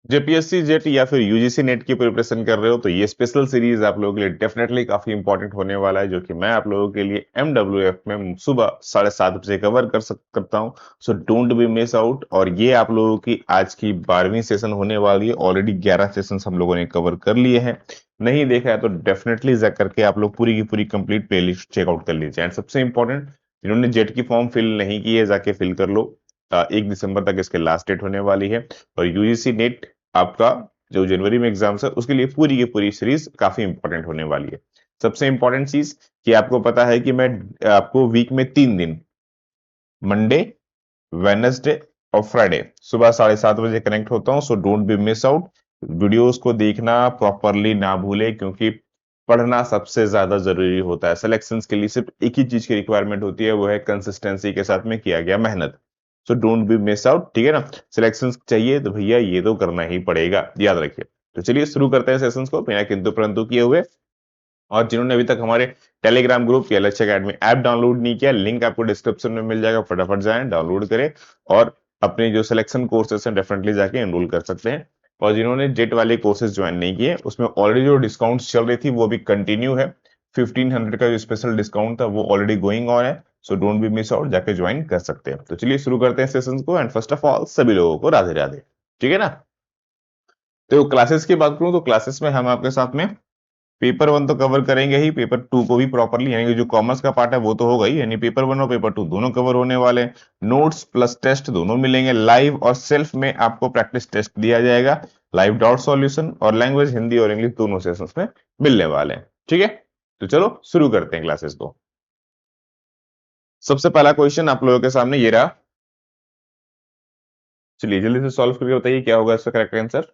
JPSC jet या फिर UGC net की प्रिपरेशन कर रहे हो तो ये स्पेशल सीरीज आप लोगों के लिए डेफिनेटली काफी इंपॉर्टेंट होने वाला है, जो कि मैं आप लोगों के लिए MWF में सुबह 7:30 बजे कवर करता हूँ। So don't be miss out. और ये आप लोगों की आज की 12वीं सेशन होने वाली है। ऑलरेडी 11 सेशन हम लोगों ने कवर कर लिए हैं। नहीं देखा है तो डेफिनेटली जा करके आप लोग पूरी की पूरी कंप्लीट प्लेलिस्ट चेकआउट कर लीजिए। एंड सबसे इंपॉर्टेंट, जिन्होंने जेट की फॉर्म फिल नहीं की है जाके फिल कर लो। 1 दिसंबर तक इसके लास्ट डेट होने वाली है। और यूजीसी नेट आपका जो जनवरी में एग्जाम्स है उसके लिए पूरी की पूरी सीरीज काफी इंपॉर्टेंट होने वाली है। सबसे इंपॉर्टेंट चीज कि आपको पता है कि मैं आपको वीक में 3 दिन, मंडे, वेडनेसडे और फ्राइडे सुबह 7:30 बजे कनेक्ट होता हूं। So don't be miss out. Videos को देखना प्रॉपरली ना भूले, क्योंकि पढ़ना सबसे ज्यादा जरूरी होता है। सिलेक्शंस के लिए सिर्फ एक ही चीज की रिक्वायरमेंट होती है, वो है कंसिस्टेंसी के साथ में किया गया मेहनत। So don't be miss out, ठीक है ना। सिलेक्शंस चाहिए तो भैया ये तो करना ही पड़ेगा, याद रखिए। तो चलिए शुरू करते हैं सेशंस को बिना किंतु परंतु किए हुए। और जिन्होंने अभी तक हमारे टेलीग्राम ग्रुप या लक्ष्य एकेडमी ऐप डाउनलोड नहीं किया, लिंक आपको डिस्क्रिप्शन में मिल जाएगा, फटाफट जाएं डाउनलोड करें और अपने जो सिलेक्शन कोर्सेस हैं डेफिनेटली जाके एनरोल कर सकते हैं। और जिन्होंने जेट वाले कोर्सेज ज्वाइन नहीं किए, उसमें ऑलरेडी जो डिस्काउंट चल रही थी वो भी कंटिन्यू है। 1500 का जो स्पेशल डिस्काउंट था वो ऑलरेडी गोइंग ऑन है। So don't be miss out, जाके ज्वाइन कर सकते हैं। तो चलिए शुरू करते हैं सेशन को। एंड फर्स्ट ऑफ ऑल सभी लोगों को राधे राधे, ठीक है ना। तो क्लासेस की बात करूं तो क्लासेस में हम आपके साथ में पेपर 1 तो कवर करेंगे ही, पेपर 2 को भी प्रॉपरली, यानी कि जो कॉमर्स का पार्ट है वो तो होगा ही, यानी पेपर 1 और पेपर 2 दोनों कवर होने वाले हैं। नोट्स प्लस टेस्ट दोनों मिलेंगे लाइव, और सेल्फ में आपको प्रैक्टिस टेस्ट दिया जाएगा, लाइव डाउट सॉल्यूशन, और लैंग्वेज हिंदी और इंग्लिश दोनों सेशंस में मिलने वाले हैं, ठीक है। तो चलो शुरू करते हैं क्लासेस को। सबसे पहला क्वेश्चन आप लोगों के सामने ये रहा। चलिए जल्दी से सॉल्व करके बताइए क्या होगा इसका करेक्ट आंसर।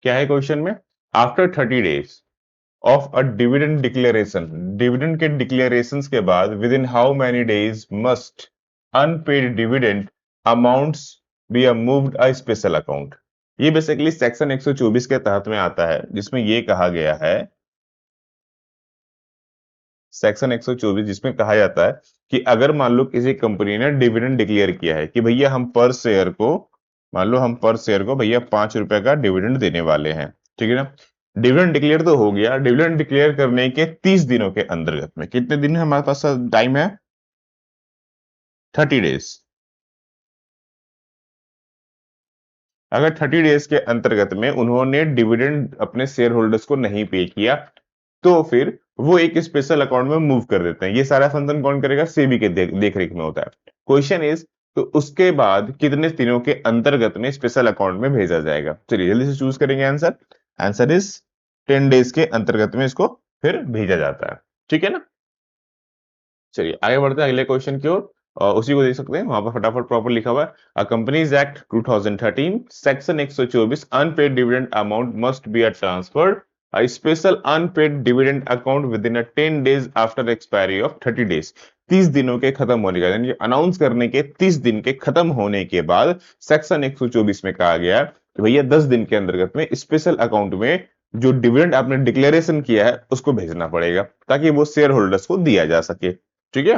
क्या है क्वेश्चन में? After 30 days of a dividend declaration, dividend के डिक्लेरेशंस के बाद within how many days must unpaid dividend amounts be moved a special account. ये बेसिकली सेक्शन 124 के तहत में आता है, जिसमें ये कहा गया है, सेक्शन 124 जिसमें कहा जाता है कि अगर मान लो किसी कंपनी ने डिविडेंड डिक्लेयर किया है कि भैया हम पर शेयर को, मान लो हम पर शेयर को भैया 5 रुपए का डिविडेंड देने वाले हैं, ठीक है ना। डिविडेंड डिक्लेयर तो हो गया। डिविडेंड डिक्लेयर करने के 30 दिनों के अंतर्गत में, कितने दिन है हमारे पास टाइम है? 30 डेज। अगर 30 डेज के अंतर्गत में उन्होंने डिविडेंड अपने शेयर होल्डर्स को नहीं पे किया, तो फिर वो एक स्पेशल अकाउंट में मूव कर देते हैं। ये सारा फंक्शन कौन करेगा? सेबी के देख रेख में होता है। क्वेश्चन इज, तो उसके बाद कितने दिनों के अंतर्गत में स्पेशल अकाउंट में भेजा जाएगा? चलिए जल्दी से चूज करेंगे आंसर। आंसर इज 10 डेज के अंतर्गत में इसको फिर भेजा जाता है, ठीक है ना। चलिए आगे बढ़ते हैं अगले क्वेश्चन की ओर। और उसी को देख सकते हैं, वहां पर फटाफट प्रॉपर लिखा हुआ है, uh companies act 2013 section 124 unpaid dividend amount must be uh transferred uh special unpaid dividend account within 10 days after expiry of 30 days. 30 दिनों के खत्म होने का, यानी अनाउंस करने के 30 दिन के खत्म होने के बाद सेक्शन 124 में कहा गया कि भैया 10 दिन के अंतर्गत में स्पेशल अकाउंट में जो डिविडेंड आपने डिक्लेरेशन किया है उसको भेजना पड़ेगा, ताकि वो शेयर होल्डर्स को दिया जा सके, ठीक है।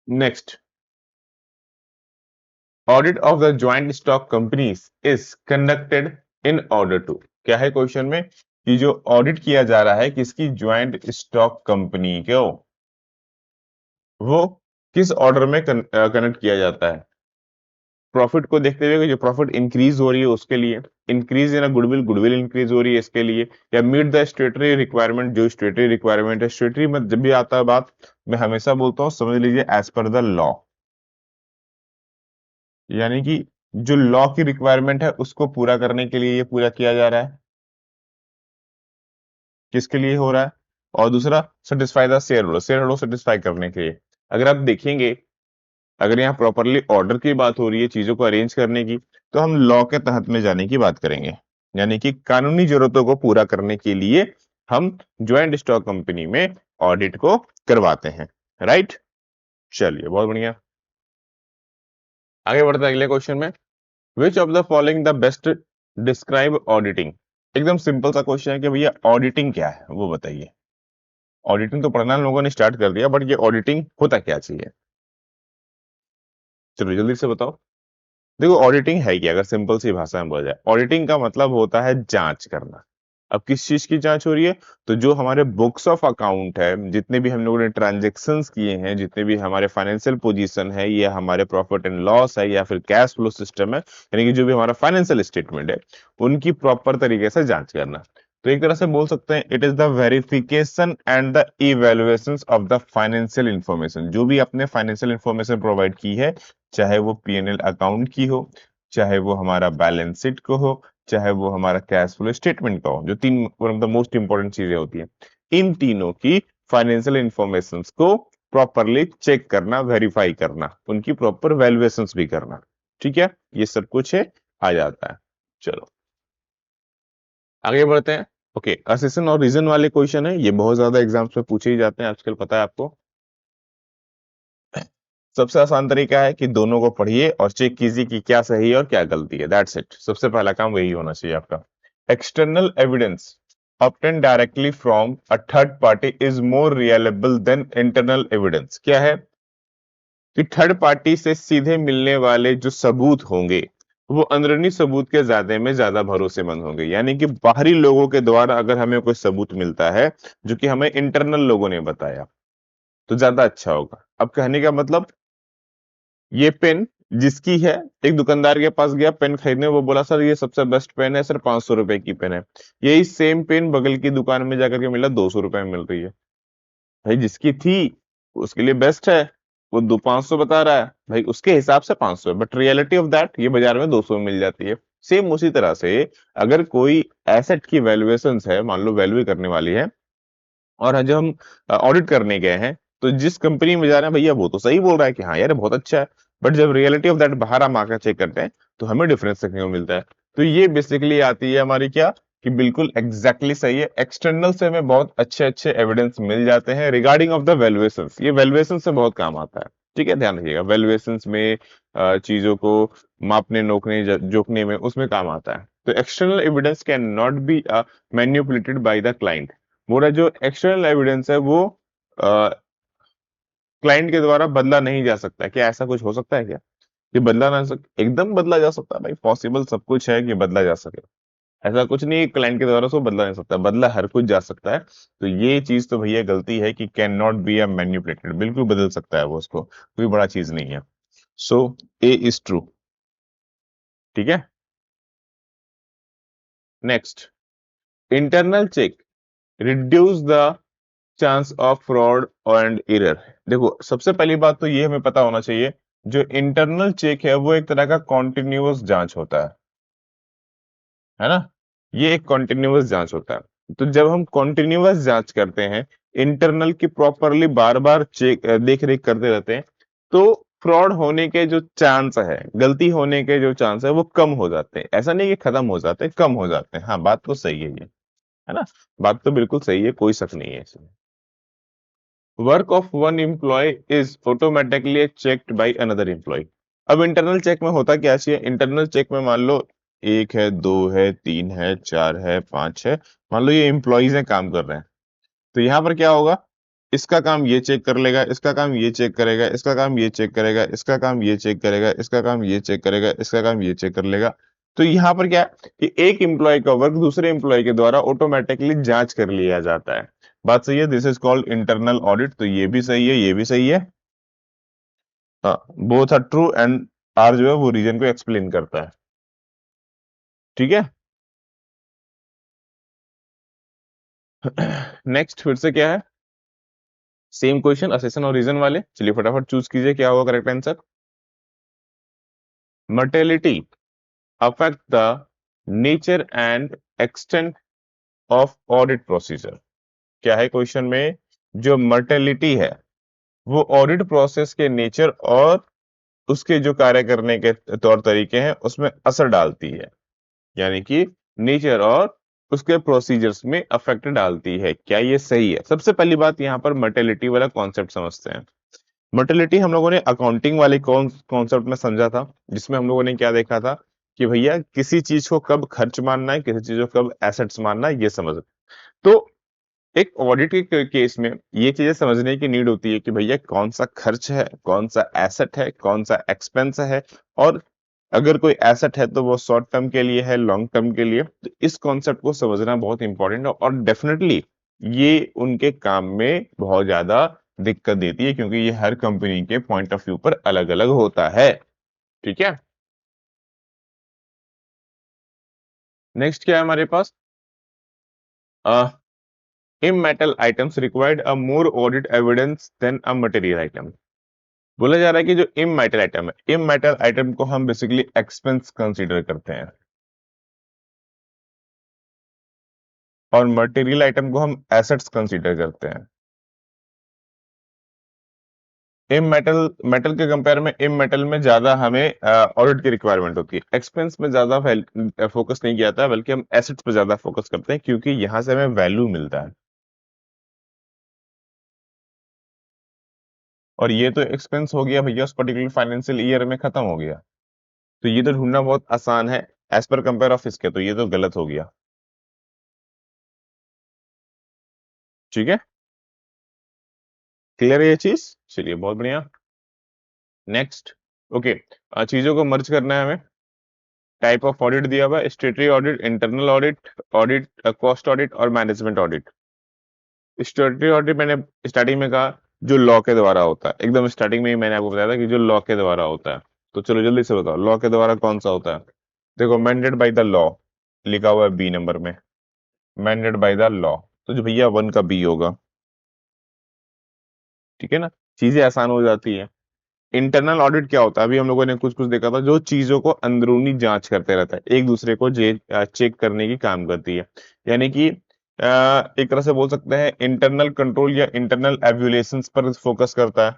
Next, audit of the joint stock companies is conducted in order to. क्या है क्वेश्चन में कि जो ऑडिट किया जा रहा है किसकी? ज्वाइंट स्टॉक कंपनी को, वो किस ऑर्डर में कनेक्ट किया जाता है? प्रॉफिट को देखते हुए कि जो प्रॉफिट इंक्रीज हो रही है उसके लिए, increase in goodwill, goodwill increase हो रही है इसके लिए, या मीट द स्टेटरी रिक्वायरमेंट, जो स्टेटरी रिक्वायरमेंट है। स्टेटरी में जब भी आता है बात, मैं हमेशा बोलता हूं समझ लीजिए एज पर द लॉ, यानी कि जो लॉ की रिक्वायरमेंट है उसको पूरा करने के लिए ये पूरा किया जा रहा है। किसके लिए हो रहा है? और दूसरा, satisfy the share holder, share holder satisfy करने के लिए। अगर आप देखेंगे, अगर यहाँ प्रॉपरली ऑर्डर की बात हो रही है चीजों को अरेंज करने की, तो हम लॉ के तहत में जाने की बात करेंगे, यानी कि कानूनी जरूरतों को पूरा करने के लिए हम ज्वाइंट स्टॉक कंपनी में ऑडिट को करवाते हैं, राइट। चलिए बहुत बढ़िया, आगे बढ़ते हैं अगले क्वेश्चन में। Which of the following the best describe auditing. एकदम सिंपल सा क्वेश्चन है कि भैया ऑडिटिंग क्या है वो बताइए। ऑडिटिंग तो पढ़ना लोगों ने स्टार्ट कर दिया, बट ये ऑडिटिंग होता क्या चाहिए? चलो जल्दी से बताओ। देखो ऑडिटिंग है क्या, अगर सिंपल सी भाषा में बोला जाए, ऑडिटिंग का मतलब होता है जांच करना। अब किस चीज की जांच हो रही है? तो जो हमारे बुक्स ऑफ अकाउंट है, जितने भी हम लोगों ने ट्रांजेक्शन्स किए हैं, जितने भी हमारे फाइनेंशियल पोजीशन है, या हमारे प्रॉफिट एंड लॉस है, या फिर कैश फ्लो सिस्टम है, यानी कि जो भी हमारा फाइनेंशियल स्टेटमेंट है, उनकी प्रॉपर तरीके से जांच करना। तो एक तरह से बोल सकते हैं it is the verification and the evaluation of the financial information. जो भी आपने फाइनेंशियल इंफॉर्मेशन प्रोवाइड की है, चाहे वो पीएनएल अकाउंट की हो, चाहे वो हमारा बैलेंस शीट को हो, चाहे वो हमारा कैश फ्लो स्टेटमेंट का हो, जो तीन one of the most important चीजें होती हैं, इन तीनों की फाइनेंशियल इंफॉर्मेशन को प्रॉपरली चेक करना, वेरीफाई करना, उनकी प्रॉपर वैल्यूएशंस भी करना। ठीक है, ये सब कुछ है, आ जाता है। चलो आगे बढ़ते हैं। ओके, असेसन और रीजन वाले क्वेश्चन है, ये बहुत ज्यादा एग्जाम्स में पूछे ही जाते हैं आजकल, पता है आपको। सबसे आसान तरीका है कि दोनों को पढ़िए और चेक कीजिए कि क्या सही है और क्या गलती है, दैट्स इट। सबसे पहला काम वही होना चाहिए आपका। External evidence obtained directly from a third party is more reliable then internal evidence. क्या है कि थर्ड पार्टी से सीधे मिलने वाले जो सबूत होंगे, वो अंदरूनी सबूत के ज्यादा भरोसेमंद होंगे। यानी कि बाहरी लोगों के द्वारा अगर हमें कोई सबूत मिलता है जो कि हमें इंटरनल लोगों ने बताया, तो ज्यादा अच्छा होगा। अब कहने का मतलब, ये पेन जिसकी है, एक दुकानदार के पास गया पेन खरीदने, वो बोला सर ये सबसे बेस्ट पेन है सर, 500 रुपए की पेन है। यही सेम पेन बगल की दुकान में जाकर के मिला, 200 रुपए में मिल रही है। भाई जिसकी थी उसके लिए बेस्ट है, वो दो 500 बता रहा है, भाई उसके हिसाब से 500 है, बट रियलिटी ऑफ दैट ये बाजार में 200 में मिल जाती है। सेम उसी तरह से अगर कोई एसेट की वैल्यूएशन है, मान लो वैल्यू करने वाली है, और जब हम ऑडिट करने गए हैं, तो जिस कंपनी में जा रहे हैं भैया वो तो सही बोल रहा है कि हाँ यार बहुत अच्छा है, बट जब रियलिटी ऑफ दैट बाहर हम आकर चेक करते हैं, तो हमें डिफरेंस देखने को मिलता है। तो ये बेसिकली आती है हमारी क्या, कि बिल्कुल एग्जैक्टली सही है। एक्सटर्नल से हमें बहुत अच्छे अच्छे एविडेंस मिल जाते हैं रिगार्डिंग ऑफ द वैल्यूएशन। ये वैल्यूएशन से बहुत काम आता है। ठीक है, ध्यान रखिएगा, वैल्यूएशन में चीजों को मापने, नोकने, जोखने में, उसमें काम आता है। तो external evidence can not be manipulated by the client. बोला जो एक्सटर्नल एविडेंस है वो क्लाइंट के द्वारा बदला नहीं जा सकता। क्या ऐसा कुछ हो सकता है क्या कि बदला ना सक एकदम बदला जा सकता है? भाई पॉसिबल सब कुछ है कि बदला जा सके, ऐसा कुछ नहीं क्लाइंट के द्वारा उसको बदला नहीं सकता, बदला हर कुछ जा सकता है। तो ये चीज तो भैया गलती है कि can not be a manipulated, बिल्कुल बदल सकता है वो, उसको कोई बड़ा चीज नहीं है। So a is true. ठीक है, next, internal check reduce the chance of fraud and error. देखो सबसे पहली बात तो ये हमें पता होना चाहिए, जो इंटरनल चेक है वो एक तरह का कॉन्टिन्यूअस जांच होता है ना। ये एक कॉन्टिन्यूअस जांच होता है। तो जब हम कॉन्टिन्यूअस जांच करते हैं, इंटरनल की प्रॉपरली बार बार चेक देख रेख करते रहते हैं, तो फ्रॉड होने के जो चांस है, गलती होने के जो चांस है, वो कम हो जाते हैं। ऐसा नहीं कि खत्म हो जाते हैं, कम हो जाते हैं। हाँ बात तो सही है ये, है ना, बात तो बिल्कुल सही है, कोई शक नहीं है इसमें। Work of one employ is automatically checked by another employ. अब इंटरनल चेक में होता क्या चाहिए, इंटरनल चेक में मान लो एक है, दो है, तीन है, चार है, पांच है, मान लो ये एम्प्लॉयज हैं, काम कर रहे हैं। तो यहाँ पर क्या होगा, इसका काम ये चेक कर लेगा, इसका काम ये चेक करेगा, इसका काम ये चेक करेगा, इसका काम ये चेक करेगा, इसका काम ये चेक करेगा, इसका काम ये चेक कर लेगा। तो यहाँ पर क्या है कि एक एम्प्लॉय का वर्क दूसरे एम्प्लॉय के द्वारा ऑटोमेटिकली जांच कर लिया जाता है। बात सही है, this is called internal audit. तो ये भी सही है, ये भी सही है। हाँ, both are true and are जो है वो रीजन को एक्सप्लेन करता है। ठीक है, नेक्स्ट फिर से क्या है, सेम क्वेश्चन, असेसन और रीजन वाले। चलिए फटाफट चूज कीजिए क्या होगा correct answer. Mortality affect the nature and extent of audit procedure। क्या है क्वेश्चन में, जो मर्टेलिटी है वो ऑडिट प्रोसेस के नेचर और उसके जो कार्य करने के तौर तरीके हैं उसमें असर डालती है। यानी कि नेचर और उसके प्रोसीजर्स में अफेक्ट डालती है। क्या ये सही है? सबसे पहली बात यहाँ पर मर्टेलिटी वाला कॉन्सेप्ट समझते हैं। मोर्टेलिटी हम लोगों ने अकाउंटिंग वाले कॉन्सेप्ट में समझा था, जिसमें हम लोगों ने क्या देखा था कि भैया किसी चीज को कब खर्च मानना है, किसी चीज को कब एसेट्स मानना है, ये समझ। तो एक ऑडिट के केस में ये चीजें समझने की नीड होती है कि भैया कौन सा खर्च है, कौन सा एसेट है, कौन सा एक्सपेंस है, और अगर कोई एसेट है तो वो शॉर्ट टर्म के लिए है, लॉन्ग टर्म के लिए। तो इस कॉन्सेप्ट को समझना बहुत इंपॉर्टेंट है, और डेफिनेटली ये उनके काम में बहुत ज्यादा दिक्कत देती है, क्योंकि ये हर कंपनी के पॉइंट ऑफ व्यू पर अलग अलग होता है। ठीक है। नेक्स्ट क्या है हमारे पास? Immaterial items required a more audit evidence than a material item. बोला जा रहा है कि जो इम मेटल आइटम है, इम मेटल आइटम को हम बेसिकली एक्सपेंस कंसीडर करते हैं, और मटेरियल आइटम को हम एसेट्स कंसीडर करते हैं। इम मेटल मेटल के कंपेयर में इम मेटल में ज्यादा हमें ऑडिट की रिक्वायरमेंट होती है। एक्सपेंस में ज्यादा फोकस नहीं किया जाता है, बल्कि हम एसेट्स पे ज्यादा फोकस करते हैं, क्योंकि यहां से हमें वैल्यू मिलता है। और ये तो एक्सपेंस हो गया भैया, उस पर्टिकुलर फाइनेंशियल ईयर में खत्म हो गया। तो ये तो ढूंढना बहुत आसान है एज पर कंपेयर ऑफ इसके, तो ये तो गलत हो गया। ठीक है। क्लियर है ये चीज? चलिए बहुत बढ़िया। नेक्स्ट। ओके। चीजों को मर्ज करना है हमें। टाइप ऑफ ऑडिट दिया हुआ है, स्टेटरी audit, internal audit, audit cost audit और मैनेजमेंट ऑडिट। स्टेटरी ऑडिट मैंने स्टार्टिंग में कहा, जो लॉ के द्वारा होता है। एकदम स्टार्टिंग में ही मैंने आपको बताया था कि जो लॉ के द्वारा होता है। तो चलो जल्दी से बताओ, लॉ के द्वारा कौन सा होता है? देखो, मैंडेड बाय द लॉ लिखा हुआ है बी नंबर में। मैंडेड बाय द लॉ, तो जो भैया वन का बी होगा। ठीक है ना? चीजें आसान हो जाती है। इंटरनल ऑडिट क्या होता है? अभी हम लोगों ने कुछ कुछ देखा था, जो चीजों को अंदरूनी जांच करते रहता है, एक दूसरे को चेक करने की काम करती है। यानी कि एक तरह से बोल सकते हैं इंटरनल कंट्रोल या इंटरनल एव्यूलेशंस पर फोकस करता है।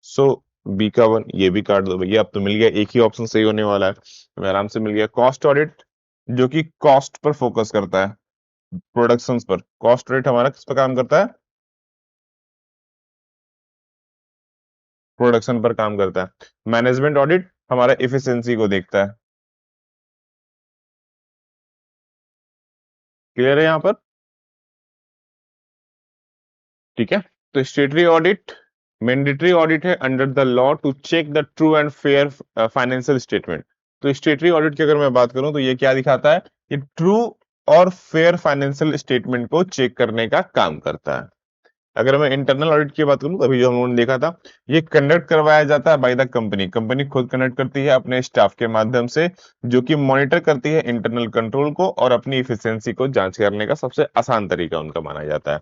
सो बी का वन, ये भी काट दो भैया, अब तो मिल गया, एक ही ऑप्शन सही होने वाला है, हमें आराम से मिल गया। कॉस्ट ऑडिट, जो कि कॉस्ट पर फोकस करता है, प्रोडक्शंस पर। कॉस्ट ऑडिट हमारा किस पर काम करता है? प्रोडक्शन पर काम करता है। मैनेजमेंट ऑडिट हमारा इफिशिएंसी को देखता है। क्लियर है यहाँ पर? ठीक है। तो स्टेटरी ऑडिट मैंडेटरी ऑडिट है under the law to check the true and fair financial statement. तो स्टेटरी ऑडिट की अगर मैं बात करूं, तो ये क्या दिखाता है? ये ट्रू और फेयर फाइनेंशियल स्टेटमेंट को चेक करने का काम करता है। अगर मैं इंटरनल ऑडिट की बात करूं, तो अभी जो हम लोगों ने देखा था, ये कंडक्ट करवाया जाता है बाय द कंपनी। कंपनी खुद कंडक्ट करती है अपने स्टाफ के माध्यम से, जो कि मॉनिटर करती है इंटरनल कंट्रोल को, और अपनी इफिशियंसी को जांच करने का सबसे आसान तरीका उनका माना जाता है।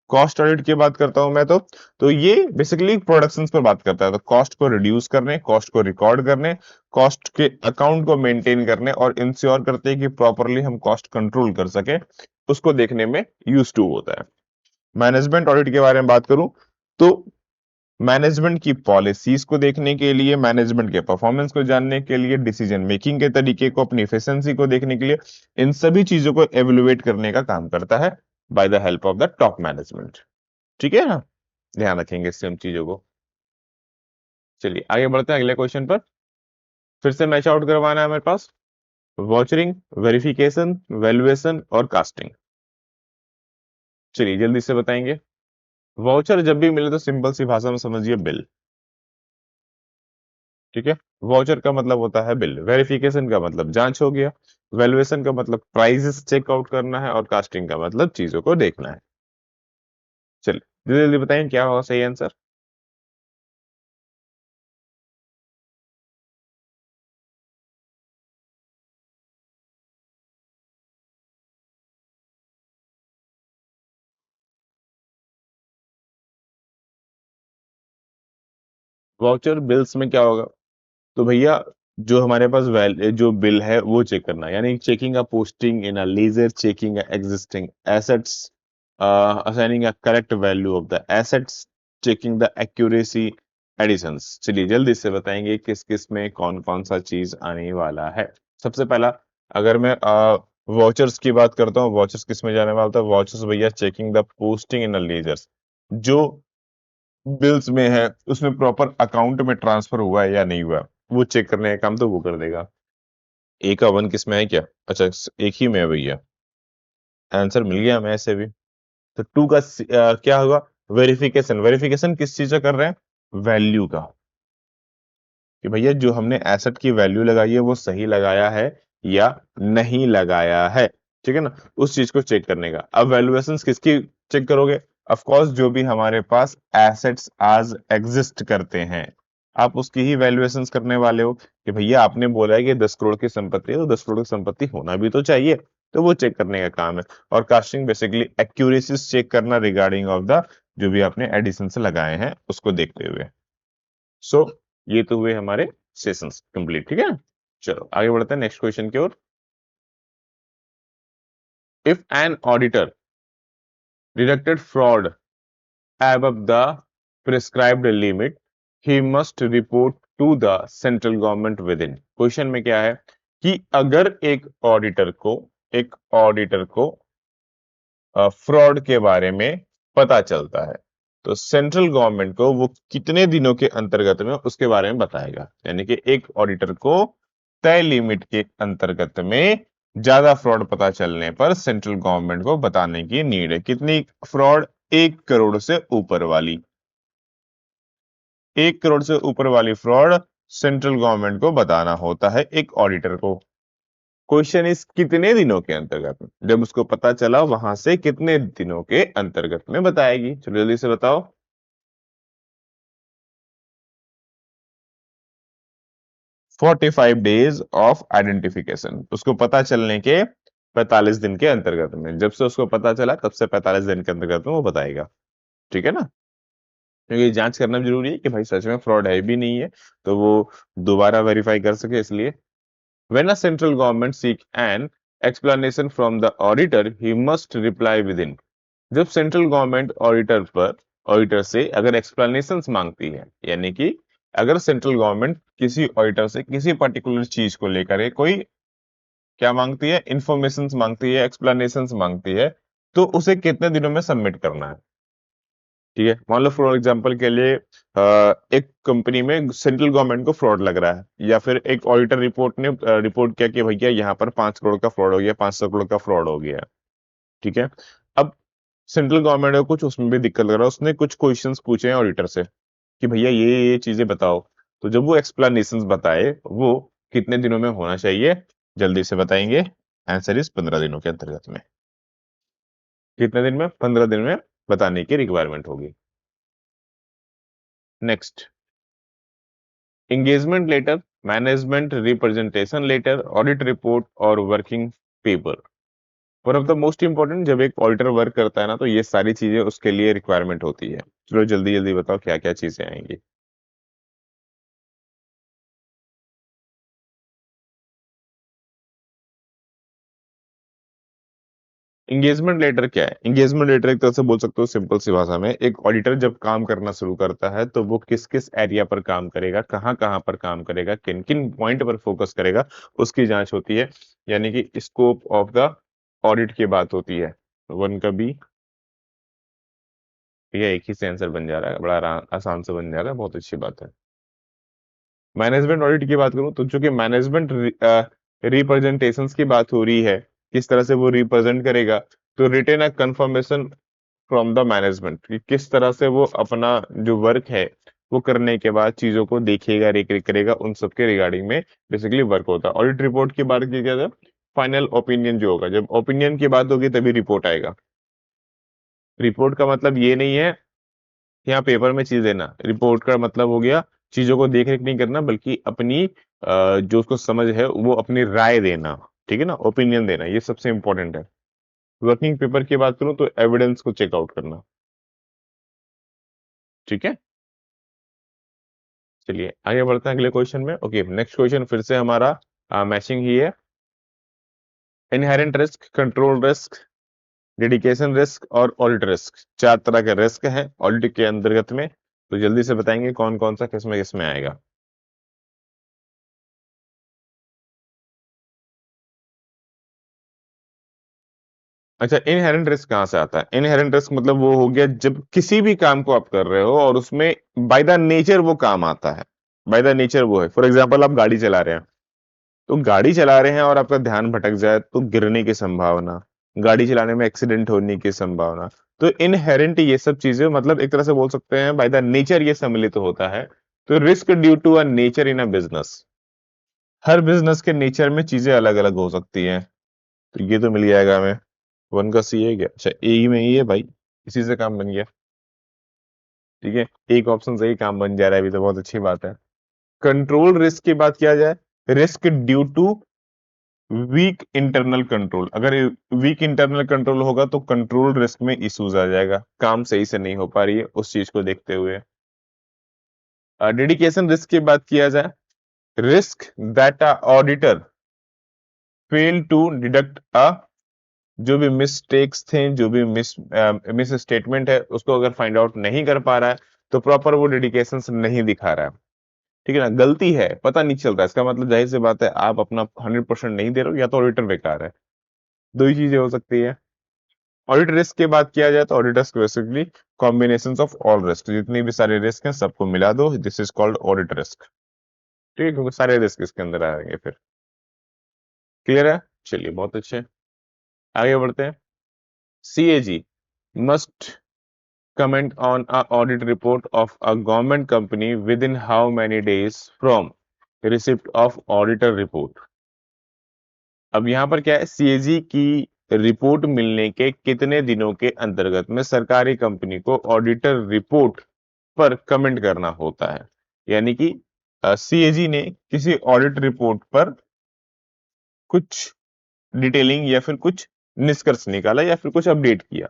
कॉस्ट ऑडिट की बात करता हूं मैं, तो ये बेसिकली प्रोडक्शन पर बात करता है। तो कॉस्ट को रिड्यूस करने, कॉस्ट को रिकॉर्ड करने, कॉस्ट के अकाउंट को मेंटेन करने, और इंश्योर करते हैं कि प्रॉपरली हम कॉस्ट कंट्रोल कर सके, उसको देखने में यूज टू होता है। मैनेजमेंट ऑडिट के बारे में बात करूं, तो मैनेजमेंट की पॉलिसीज को देखने के लिए, मैनेजमेंट के परफॉर्मेंस को जानने के लिए, डिसीजन मेकिंग के तरीके को, अपनी एफिशिएंसी को देखने के लिए, इन सभी चीजों को एवेलुएट करने का काम करता है by the help of the top management. ठीक है ना? ध्यान रखेंगे इससे हम चीजों को। चलिए आगे बढ़ते हैं अगले क्वेश्चन पर। फिर से मैच आउट करवाना है हमारे पास। वॉचरिंग, वेरिफिकेशन, वैल्यूएशन और कास्टिंग। चलिए जल्दी से बताएंगे। वाउचर जब भी मिले तो सिंपल सी भाषा में समझिए, बिल। ठीक है। वाउचर का मतलब होता है बिल, वेरिफिकेशन का मतलब जांच हो गया, वैल्यूएशन का मतलब प्राइसेस चेकआउट करना है, और कास्टिंग का मतलब चीजों को देखना है। चलिए जल्दी जल्दी बताएं क्या होगा सही आंसर। वाउचर बिल्स में क्या होगा? तो भैया, जो हमारे पास जो बिल है वो चेक करना है, यानी checking a posting in a ledger, checking existing assets, assigning a correct value of the assets, checking the accuracy, additions. चलिए जल्दी से बताएंगे किस किस में कौन कौन सा चीज आने वाला है। सबसे पहला, अगर मैं वाउचर्स की बात करता हूँ, वाउचर्स किस में जाने वाला था? वाउचर्स भैया checking the posting in a lizards, जो बिल्स में है उसमें प्रॉपर अकाउंट में ट्रांसफर हुआ है या नहीं हुआ, वो चेक करने का काम तो वो कर देगा। ए का वन किस में है क्या? अच्छा, एक ही में है भैया। आंसर मिल गया हमें ऐसे भी। तो टू का क्या होगा? वेरिफिकेशन। वेरिफिकेशन किस चीज का कर रहे हैं? वैल्यू का। कि भैया जो हमने एसेट की वैल्यू लगाई है वो सही लगाया है या नहीं लगाया है, ठीक है ना, उस चीज को चेक करने का। अब वैल्यूएशन किसकी चेक करोगे? ऑफ कोर्स जो भी हमारे पास एसेट्स आज एग्जिस्ट करते हैं, आप उसकी ही वैल्यूएशन करने वाले हो। कि भैया आपने बोला है कि 10 करोड़ की संपत्ति है, तो 10 करोड़ की संपत्ति होना भी तो चाहिए, तो वो चेक करने का काम है। और कास्टिंग बेसिकली एक्यूरेसी चेक करना रिगार्डिंग ऑफ द जो भी आपने एडिशन से लगाए हैं उसको देखते हुए। सो ये तो हुए हमारे सेशंस कंप्लीट, ठीक है। चलो आगे बढ़ते हैं नेक्स्ट क्वेश्चन की ओर। If an auditor detected fraud above the prescribed limit, he must report to the central government within। Question में क्या है कि अगर एक ऑडिटर को फ्रॉड के बारे में पता चलता है, तो सेंट्रल गवर्नमेंट को वो कितने दिनों के अंतर्गत में उसके बारे में बताएगा। यानी कि एक ऑडिटर को तय लिमिट के अंतर्गत में ज्यादा फ्रॉड पता चलने पर सेंट्रल गवर्नमेंट को बताने की नीड है। कितनी फ्रॉड? 1 करोड़ से ऊपर वाली। 1 करोड़ से ऊपर वाली फ्रॉड सेंट्रल गवर्नमेंट को बताना होता है एक ऑडिटर को। क्वेश्चन इस कितने दिनों के अंतर्गत में, जब उसको पता चला वहां से कितने दिनों के अंतर्गत में बताएगी। चलो जल्दी से बताओ। 45 डेज ऑफ आइडेंटिफिकेशन, उसको पता चलने के 45 दिन के अंतर्गत में। जब से उसको पता चला तब से 45 दिन के अंतर्गत में वो बताएगा, ठीक है ना। क्योंकि ये जांच करना भी जरूरी है कि भाई सच में फ्रॉड है भी नहीं है, तो वो दोबारा वेरीफाई कर सके इसलिए। When a central government seek an explanation from the auditor, he must reply within। जब सेंट्रल गवर्नमेंट ऑडिटर से अगर एक्सप्लेनेशन मांगती है, यानी कि अगर सेंट्रल गवर्नमेंट किसी ऑडिटर से किसी पर्टिकुलर चीज को लेकर कोई क्या मांगती है, इंफॉर्मेशन मांगती है, एक्सप्लेनेशन मांगती है, तो उसे कितने दिनों में सबमिट करना है। ठीक है, मान लो फॉर एग्जांपल के लिए एक कंपनी में सेंट्रल गवर्नमेंट को फ्रॉड लग रहा है, या फिर एक ऑडिटर रिपोर्ट ने रिपोर्ट किया कि भैया यहाँ पर 5 करोड़ का फ्रॉड हो गया, 500 करोड़ का फ्रॉड हो गया। ठीक है, अब सेंट्रल गवर्नमेंट को कुछ उसमें भी दिक्कत लग रहा है, उसने कुछ क्वेश्चंस पूछे हैं ऑडिटर से कि भैया ये चीजें बताओ। तो जब वो एक्सप्लेनेशन बताए वो कितने दिनों में होना चाहिए, जल्दी से बताएंगे। आंसर इज 15 दिनों के अंतर्गत में। कितने दिन में? 15 दिन में बताने की रिक्वायरमेंट होगी। Next, engagement letter, management representation letter, audit report और working paper. One of the most important, जब एक ऑडिटर वर्क करता है ना, तो ये सारी चीजें उसके लिए रिक्वायरमेंट होती है। चलो जल्दी जल्दी बताओ क्या क्या चीजें आएंगी। एंगेजमेंट लेटर क्या है? एंगेजमेंट लेटर एक तरह से बोल सकते हो सिंपल सी भाषा में, एक ऑडिटर जब काम करना शुरू करता है तो वो किस किस एरिया पर काम करेगा, कहाँ कहाँ पर काम करेगा, किन किन पॉइंट पर फोकस करेगा, उसकी जांच होती है। यानी कि स्कोप ऑफ द ऑडिट की बात होती है। वन का बी, ये एक ही से आंसर बन जा रहा है, बड़ा आसान से बन जा रहा है, बहुत अच्छी बात है। मैनेजमेंट ऑडिट की बात करूं तो चूंकि मैनेजमेंट रिप्रेजेंटेशन की बात हो रही है, किस तरह से वो रिप्रेजेंट करेगा, तो written a confirmation from the management कि किस तरह से वो अपना जो वर्क है वो करने के बाद चीजों को देखेगा, रेक करेगा, उन सब के रिगार्डिंग में बेसिकली वर्क होता है। ऑडिट रिपोर्ट की बात की जाए, फाइनल ओपिनियन जो होगा, जब ओपिनियन की बात होगी तभी रिपोर्ट आएगा। रिपोर्ट का मतलब ये नहीं है यहाँ पेपर में चीज देना, रिपोर्ट का मतलब हो गया चीजों को देख रेख नहीं करना, बल्कि अपनी जो उसको समझ है वो अपनी राय देना, ठीक है ना, ओपिनियन देना, ये सबसे इंपॉर्टेंट है। वर्किंग पेपर की बात करूं तो एविडेंस को चेकआउट करना, ठीक है। चलिए आगे बढ़ते हैं अगले क्वेश्चन में। ओके, नेक्स्ट क्वेश्चन फिर से हमारा मैचिंग ही है। Inherent risk, control risk, dedication risk और ऑडिट रिस्क, 4 तरह के रिस्क हैं ऑडिट के अंतर्गत में। तो जल्दी से बताएंगे कौन कौन सा किसमें आएगा। अच्छा, इनहेरेंट रिस्क कहाँ से आता है? इनहेरेंट रिस्क मतलब वो हो गया जब किसी भी काम को आप कर रहे हो और उसमें बाय द नेचर वो काम आता है, बाय द नेचर वो है। फॉर एग्जाम्पल आप गाड़ी चला रहे हैं, तो गाड़ी चला रहे हैं और आपका ध्यान भटक जाए तो गिरने की संभावना, गाड़ी चलाने में एक्सीडेंट होने की संभावना। तो इनहेरेंट ये सब चीजें मतलब एक तरह से बोल सकते हैं बाय द नेचर ये सम्मिलित होता है। तो risk due to a nature in a business, हर बिजनेस के नेचर में चीजें अलग अलग हो सकती हैं। तो ये तो मिल जाएगा हमें। वन का सी है क्या? अच्छा, ए में ही है भाई, इसी से काम बन गया। ठीक है, एक ऑप्शन से ही काम बन जा रहा है अभी, तो बहुत अच्छी बात है। कंट्रोल रिस्क की बात किया जाए, risk due to weak internal control, अगर वीक इंटरनल कंट्रोल होगा तो कंट्रोल रिस्क में इश्यूज आ जाएगा, काम सही से नहीं हो पा रही है उस चीज को देखते हुए। डेडिकेशन रिस्क की बात किया जाए, risk that uh auditor fail to detect uh, जो भी मिस्टेक्स थे, जो भी मिस स्टेटमेंट है, उसको अगर फाइंड आउट नहीं कर पा रहा है तो प्रॉपर वो डेडिकेशन नहीं दिखा रहा है। ठीक है ना, गलती है पता नहीं चल रहा है, इसका मतलब जाहिर सी बात है आप अपना 100% नहीं दे रहे हो, या तो ऑडिटर बेकार है। दो ही चीजें हो सकती है। ऑडिट रिस्क की बात किया जाए तो auditors basically combination of all risk, जितनी भी सारे रिस्क हैं सबको मिला दो, this is called audit risk. ठीक है, क्योंकि सारे रिस्क इसके अंदर आएंगे फिर। क्लियर है? चलिए बहुत अच्छे, आगे बढ़ते हैं। CAG must comment on a audit report of a government company within how many days from receipt of auditor report। अब यहाँ पर क्या है, CAG की रिपोर्ट मिलने के कितने दिनों के अंतर्गत में सरकारी कंपनी को ऑडिटर रिपोर्ट पर कमेंट करना होता है। यानी कि CAG ने किसी ऑडिट रिपोर्ट पर कुछ डिटेलिंग या फिर कुछ निष्कर्ष निकाला या फिर कुछ अपडेट किया।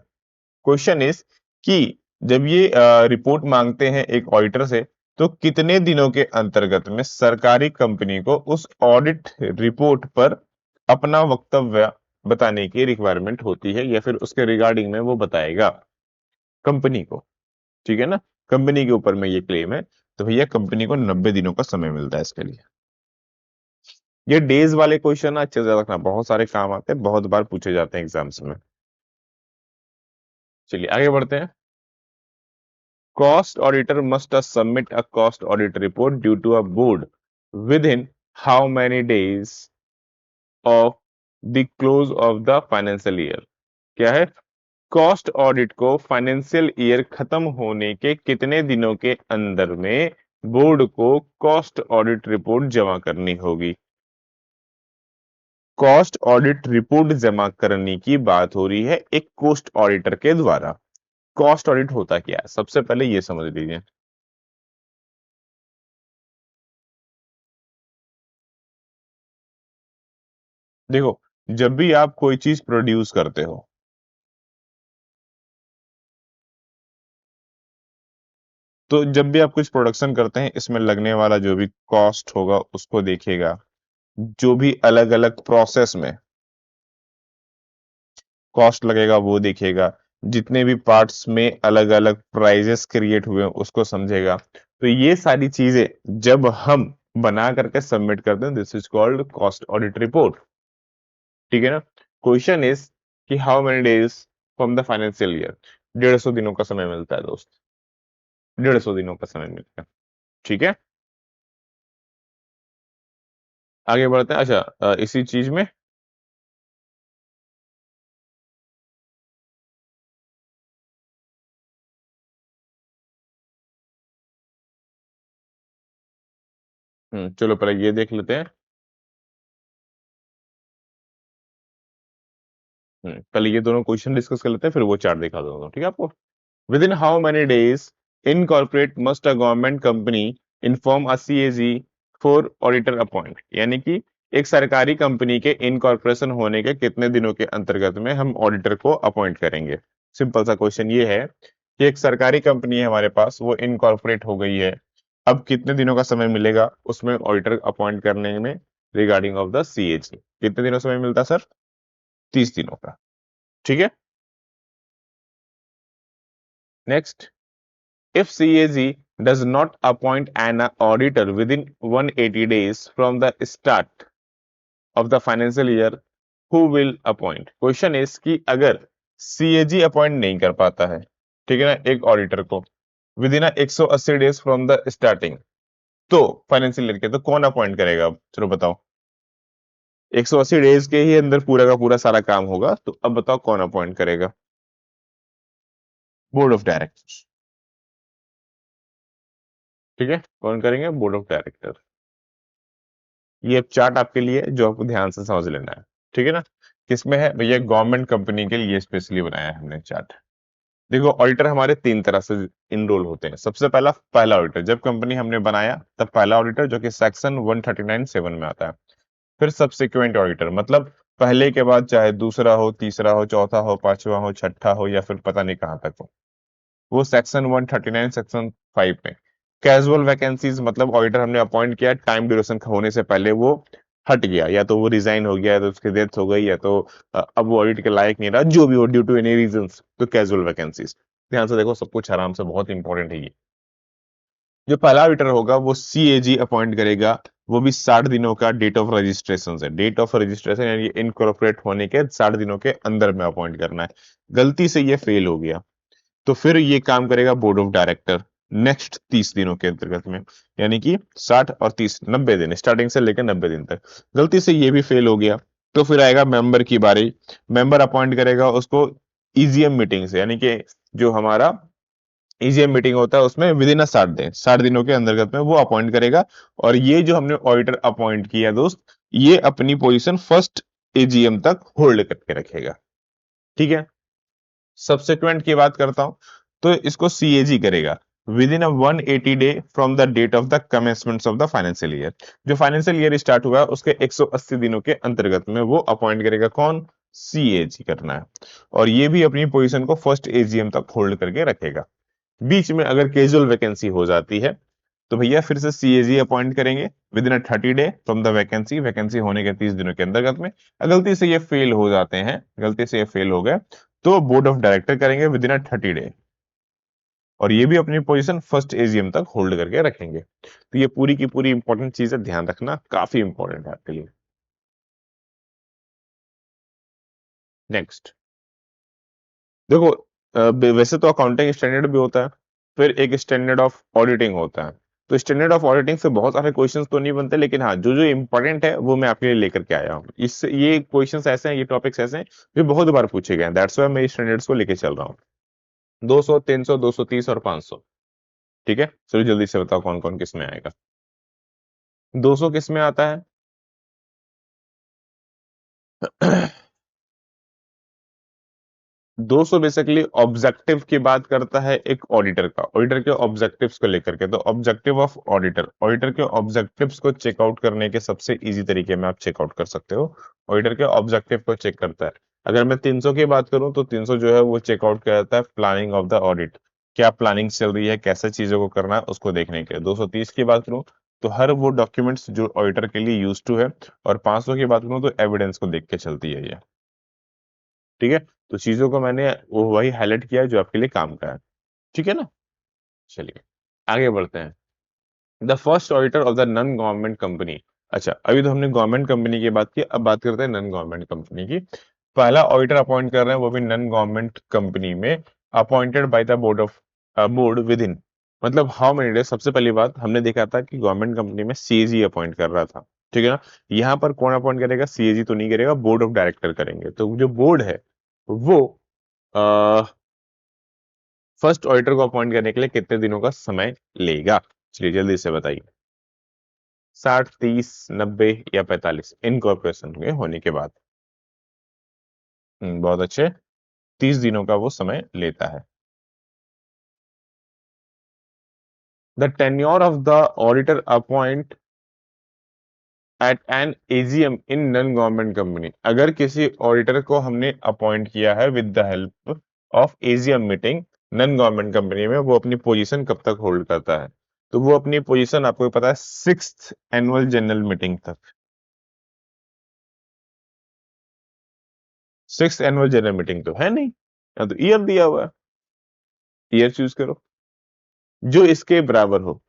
क्वेश्चन इज कि जब ये रिपोर्ट मांगते हैं एक ऑडिटर से, तो कितने दिनों के अंतर्गत में सरकारी कंपनी को उस ऑडिट रिपोर्ट पर अपना वक्तव्य बताने की रिक्वायरमेंट होती है, या फिर उसके रिगार्डिंग में वो बताएगा कंपनी को। ठीक है ना, कंपनी के ऊपर में ये क्लेम है, तो भैया कंपनी को 90 दिनों का समय मिलता है इसके लिए। ये डेज वाले क्वेश्चन अच्छे से रखना, बहुत सारे काम आते हैं, बहुत बार पूछे जाते हैं एग्जाम्स में। चलिए आगे बढ़ते हैं। Cost auditor must submit a cost audit report due to a board within how many days of the close of the financial year? क्या है? कॉस्ट ऑडिट को फाइनेंशियल ईयर खत्म होने के कितने दिनों के अंदर में बोर्ड को कॉस्ट ऑडिट रिपोर्ट जमा करनी होगी। कॉस्ट ऑडिट रिपोर्ट जमा करने की बात हो रही है एक कॉस्ट ऑडिटर के द्वारा। कॉस्ट ऑडिट होता क्या है, सबसे पहले ये समझ लीजिए। देखो, जब भी आप कोई चीज प्रोड्यूस करते हो, तो जब भी आप कुछ प्रोडक्शन करते हैं, इसमें लगने वाला जो भी कॉस्ट होगा उसको देखिएगा। जो भी अलग अलग प्रोसेस में कॉस्ट लगेगा वो देखिएगा। जितने भी पार्ट्स में अलग अलग प्राइजेस क्रिएट हुए हैं उसको समझेगा। तो ये सारी चीजें जब हम बना करके सबमिट करते हैं, this is called cost audit report. ठीक है ना। क्वेश्चन इज कि how many days from the financial year. 150 दिनों का समय मिलता है दोस्त, 150 दिनों का समय मिलता है। ठीक है, आगे बढ़ते हैं। अच्छा, इसी चीज में चलो पहले ये देख लेते हैं। पहले ये दोनों क्वेश्चन डिस्कस कर लेते हैं, फिर वो चार्ट दिखा दूंगा, ठीक है आपको। Within how many days in corporate must a government company inform a CAG for auditor appoint. यानी कि एक सरकारी कंपनी के इनकॉर्पोरेशन होने के कितने दिनों के अंतर्गत में हम ऑडिटर को अपॉइंट करेंगे। सिंपल सा क्वेश्चन ये है कि एक सरकारी कंपनी है हमारे पास, वो इनकॉर्पोरेट हो गई है। अब कितने दिनों का समय मिलेगा उसमें ऑडिटर अपॉइंट करने में, रिगार्डिंग ऑफ द CAG कितने दिनों समय मिलता है सर? 30 दिनों का। ठीक है, next. If CAG does not appoint an auditor within 180 days from the start of the financial year, who will appoint? Question is कि अगर CAG अपॉइंट नहीं कर पाता है, ठीक है ना, एक ऑडिटर को with in 180 days from the starting, तो फाइनेंशियल ईयर के, तो कौन अपॉइंट करेगा? अब चलो बताओ, 180 डेज के ही अंदर पूरा का पूरा सारा काम होगा, तो अब बताओ कौन अपॉइंट करेगा? Board of directors. ठीक है, कौन करेंगे? Board of director. ये चार्ट आपके लिए है, जो आपको ध्यान से समझ लेना है। ठीक है ना? किसमें है भैया? गवर्नमेंट कंपनी के लिए स्पेशली बनाया है हमने चार्ट। देखो, ऑडिटर हमारे तीन तरह से इनरोल होते हैं। सबसे पहला ऑडिटर, जब कंपनी हमने बनाया तब पहला ऑडिटर, जो कि सेक्शन 139(7) में आता है। फिर सब्सिक्वेंट ऑडिटर, मतलब पहले के बाद चाहे दूसरा हो, तीसरा हो, चौथा हो, पांचवा हो, छठा हो, या फिर पता नहीं कहां तक हो, वो सेक्शन 139 सेक्शन 5 में। कैजुअल वैकेंसीज, मतलब ऑडिटर हमने अपॉइंट किया, टाइम ड्यूरेशन होने से पहले वो हट गया, या तो वो रिजाइन हो गया, या तो उसकी डेथ हो गई, या तो अब वो ऑडिट के लायक नहीं रहा, जो भी हो, ड्यू टू एनी रीजन, तो कैजुअल वैकेंसीज। ध्यान से देखो सब कुछ आराम से, बहुत इंपॉर्टेंट है ये। जो पहला ऑडिटर होगा वो सीएजी अपॉइंट करेगा, वो भी 60 दिनों का डेट ऑफ रजिस्ट्रेशन है। डेट ऑफ रजिस्ट्रेशन यानी इनकॉर्पोरेट होने के 60 दिनों के अंदर में अपॉइंट करना है। गलती से ये फेल हो गया तो फिर ये काम करेगा बोर्ड ऑफ डायरेक्टर, नेक्स्ट 30 दिनों के अंतर्गत में। यानी कि 60 और 30, 90 दिन, स्टार्टिंग से लेकर 90 दिन तक। गलती से ये भी फेल हो गया तो फिर आएगा मेंबर की बारी। मेंबर अपॉइंट करेगा उसको ईजीएम मीटिंग से, यानी कि जो हमारा ईजीएम मीटिंग होता है उसमें विद इन 60 दिन, 60 दिनों के अंतर्गत में वो अपॉइंट करेगा। और ये जो हमने ऑडिटर अपॉइंट किया दोस्त, ये अपनी पोजीशन फर्स्ट एजीएम तक होल्ड करके रखेगा। ठीक है? सब्सिक्वेंट की बात करता हूं तो इसको सीएजी करेगा within 180 day from the date of the commencement of the financial year. जो फाइनेंशियल ईयर स्टार्ट हुआ है उसके 180 दिनों के अंतर्गत में वो अपॉइंट करेगा। कौन? सीएजी करना है। और ये भी अपनी पोजीशन को फर्स्ट एजीएम तक होल्ड करके रखेगा। बीच में अगर कैजुअल वैकेंसी हो जाती है तो भैया फिर से सीएजी अपॉइंट करेंगे with in 30 day from the vacancy, vacancy होने के 30 दिनों के अंतर्गत में। गलती से ये फेल हो जाते हैं, गलती से ये फेल हो गए तो बोर्ड ऑफ डायरेक्टर करेंगे विद इन 30 डे। और ये भी अपनी पोजीशन फर्स्ट एजीएम तक होल्ड करके रखेंगे। तो ये पूरी की पूरी इंपॉर्टेंट चीजें ध्यान रखना, काफी इंपॉर्टेंट है आपके लिए। नेक्स्ट देखो, वैसे तो अकाउंटिंग स्टैंडर्ड भी होता है, फिर एक स्टैंडर्ड ऑफ ऑडिटिंग होता है। तो स्टैंडर्ड ऑफ ऑडिटिंग से बहुत सारे क्वेश्चंस तो नहीं बनते, लेकिन हाँ, जो जो इंपॉर्टेंट है वो मैं आपके लिए लेकर के आया हूँ। इससे ये क्वेश्चंस ऐसे हैं, ये टॉपिक्स ऐसे हैं जो बहुत बार पूछे गए हैं, दैट्स व्हाई मैं स्टैंडर्ड्स को लेके चल रहा हूँ। 200, 300, 230 और 500। ठीक है, चलो जल्दी से बताओ कौन कौन किस में आएगा। 200 किस में आता है? 200 बेसिकली ऑब्जेक्टिव की बात करता है एक ऑडिटर का, ऑडिटर के ऑब्जेक्टिव्स को लेकर के। तो ऑब्जेक्टिव ऑफ ऑडिटर, ऑडिटर के ऑब्जेक्टिव्स को चेकआउट करने के सबसे इजी तरीके में आप चेकआउट कर सकते हो। ऑडिटर के ऑब्जेक्टिव को चेक करता है। अगर मैं 300 की बात करूं तो 300 जो है वो चेकआउट करता है प्लानिंग ऑफ द ऑडिट, क्या प्लानिंग चल रही है, कैसे चीजों को करना है उसको देखने के लिए। 230 की बात करूं तो हर वो डॉक्यूमेंट्स जो ऑडिटर के लिए यूज टू है। और 500 की बात करूं तो एविडेंस को देख के चलती है ये। ठीक है, तो चीजों को मैंने वो वही हाईलाइट किया है जो आपके लिए काम का है। ठीक है ना? चलिए आगे बढ़ते हैं। The first auditor of the non government company. अच्छा, अभी तो हमने गवर्नमेंट कंपनी की बात की, अब बात करते हैं नॉन गवर्नमेंट कंपनी की। पहला ऑडिटर अपॉइंट कर रहे हैं वो भी नॉन गवर्नमेंट कंपनी में, appointed by the board of board with in, मतलब हाउ मेनी डेज। सबसे पहली बात हमने देखा था कि गवर्नमेंट कंपनी में सीएजी अपॉइंट कर रहा था। ठीक है ना? यहाँ पर कौन अपॉइंट करेगा? सीएजी तो नहीं करेगा, बोर्ड ऑफ डायरेक्टर करेंगे। तो जो बोर्ड है वो फर्स्ट ऑडिटर को अपॉइंट करने के लिए कितने दिनों का समय लेगा? चलिए जल्दी से बताइए। 60, 30, 90 या 45 इनकॉर्पोरेशन के होने के बाद? बहुत अच्छे, 30 दिनों का वो समय लेता है। The tenure of the auditor appoint at an AGM in non government company. अगर किसी ऑडिटर को हमने अपॉइंट किया है with the help of AGM meeting non government company में, वो अपनी पोजीशन कब तक होल्ड करता है? तो वो अपनी पोजीशन आपको पता है 6th एनुअल जनरल मीटिंग तक। 6th एनुअल जनरल मीटिंग तो है नहीं, या तो ईयर दिया हुआ है, ईयर चूज करो जो इसके बराबर हो।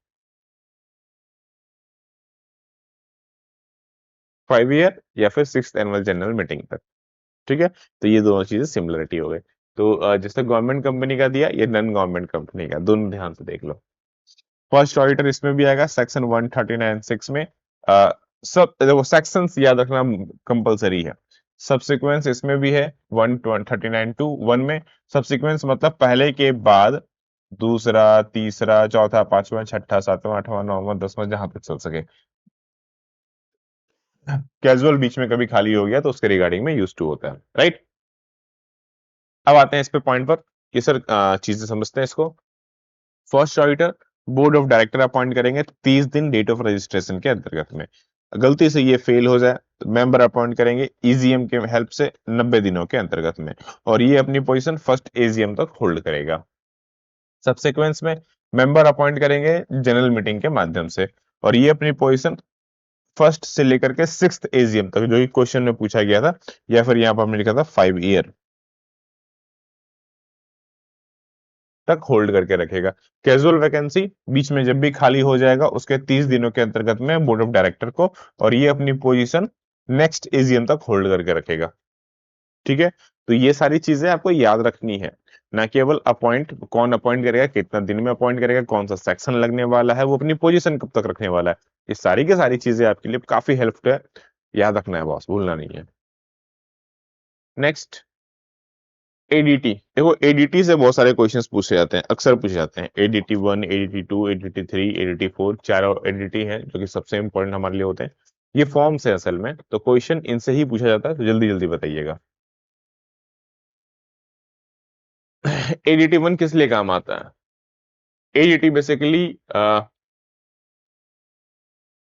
5 ईयर या फिर 6th एनुअल जनरल मीटिंग तक। ठीक है, तो ये दोनों चीजें सिमिलरिटी हो गई। तो जैसे गवर्नमेंट कंपनी का दिया, ये नॉन गवर्नमेंट कंपनी का, दोनों ध्यान से देख लो। फर्स्ट ऑडिटर इसमें भी आएगा सेक्शन 139(6) में। सब देखो, सेक्शंस याद रखना कंपलसरी है। सब्सिक्वेंस इसमें भी है 139(2)(1) में। सब्सिक्वेंस मतलब पहले के बाद दूसरा, तीसरा, चौथा, पांचवा, छठा, सातवां, आठवां, नौवां, दसवां, जहां तक चल सके। कैजुअल बीच में कभी खाली हो गया तो उसके रिगार्डिंग में यूज टू होता है, राइट। अब आते हैं इस पे पॉइंट पर कि सर चीजें समझते हैं इसको। First auditor board of director appoint करेंगे 30 दिन डेट ऑफ रजिस्ट्रेशन के अंतर्गत में। गलती से ये फेल हो जाए तो मेंबर अपॉइंट करेंगे ईजीएम के हेल्प से 90 दिनों के अंतर्गत में, और ये अपनी पोजीशन फर्स्ट एजीएम तक होल्ड करेगा। सबसिक्वेंस में मेंबर अपॉइंट करेंगे जनरल मीटिंग के माध्यम से, और ये अपनी पोजीशन फर्स्ट से लेकर के सिक्स एजीएम तक, जो कि क्वेश्चन में पूछा गया था, या फिर यहां पर हमने लिखा था 5 ईयर तक होल्ड करके रखेगा। कैजुअल वैकेंसी बीच में जब भी खाली हो जाएगा उसके 30 दिनों के अंतर्गत में बोर्ड ऑफ डायरेक्टर को, और ये अपनी पोजीशन नेक्स्ट एजीएम तक होल्ड करके रखेगा। ठीक है, तो ये सारी चीजें आपको याद रखनी है, ना केवल अपॉइंट, कौन अपॉइंट करेगा, कितना दिन में अपॉइंट करेगा, कौन सा सेक्शन लगने वाला है, वो अपनी पोजीशन कब तक रखने वाला है। ये सारी की सारी चीजें आपके लिए काफी हेल्पफुल है, याद रखना है बॉस, भूलना नहीं है। Next, ADT. देखो एडीटी से बहुत सारे क्वेश्चंस पूछे जाते हैं, अक्सर पूछे जाते हैं। एडीटी 1, एडीटी 2, एडीटी 3, एडीटी 4, चार एडीटी हैं जो कि सबसे इंपॉर्टेंट हमारे लिए होते हैं। ये फॉर्म्स है असल में, तो क्वेश्चन इनसे ही पूछा जाता है, तो जल्दी जल्दी बताइएगा। एडीटी 1 किस लिए काम आता है? एडीटी बेसिकली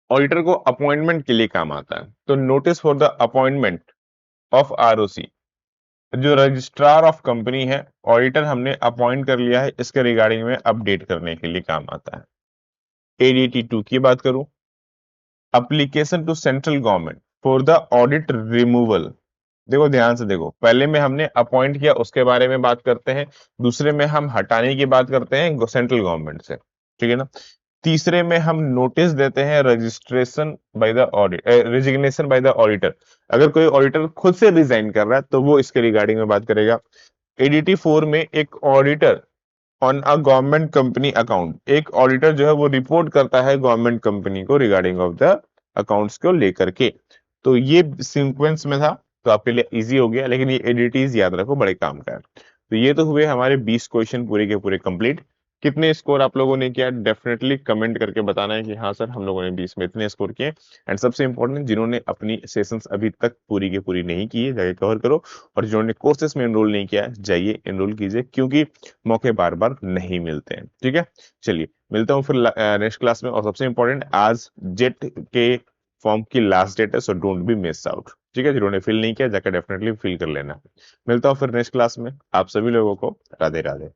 ऑडिटर को अपॉइंटमेंट के लिए काम आता है। तो notice for the appointment of ROC, जो रजिस्ट्रार ऑफ कंपनी है, ऑडिटर हमने अपॉइंट कर लिया है, इसके रिगार्डिंग में अपडेट करने के लिए काम आता है। एडीटी 2 की बात करूं, application to central government for the audit removal. देखो ध्यान से देखो, पहले में हमने अपॉइंट किया उसके बारे में बात करते हैं, दूसरे में हम हटाने की बात करते हैं सेंट्रल गवर्नमेंट से, ठीक है ना। तीसरे में हम नोटिस देते हैं registration by the audit, resignation by the auditor. अगर कोई ऑडिटर खुद से रिजाइन कर रहा है तो वो इसके रिगार्डिंग में बात करेगा। एडीटी 4 में एक auditor on a government company account, एक ऑडिटर जो है वो रिपोर्ट करता है गवर्नमेंट कंपनी को रिगार्डिंग ऑफ द अकाउंट्स को लेकर के। तो ये सीक्वेंस में था, तो आपके लिए इजी हो गया, लेकिन ये एडिटिव याद रखो, बड़े काम का है। तो ये तो हुए हमारे 20 क्वेश्चन पूरे के पूरे कंप्लीट। कितने स्कोर आप लोगों ने किया, डेफिनेटली कमेंट करके बताना है कि हाँ सर हम लोगों ने 20 में इतने स्कोर किए। एंड सबसे इंपॉर्टेंट, जिन्होंने अपनी सेशंस अभी तक पूरी की पूरी नहीं की है, जाके कवर करो, और जिन्होंने कोर्सेस में एनरोल नहीं किया है, जाइए एनरोल कीजिए, क्योंकि मौके बार बार नहीं मिलते हैं। ठीक है, चलिए मिलता हूँ फिर नेक्स्ट क्लास में। और सबसे इंपॉर्टेंट, आज जेट के फॉर्म की लास्ट डेट है, so don't be miss out. ठीक है, जिन्होंने फिल नहीं किया जाकर डेफिनेटली फिल कर लेना। मिलता हूँ फिर नेक्स्ट क्लास में, आप सभी लोगों को राधे राधे।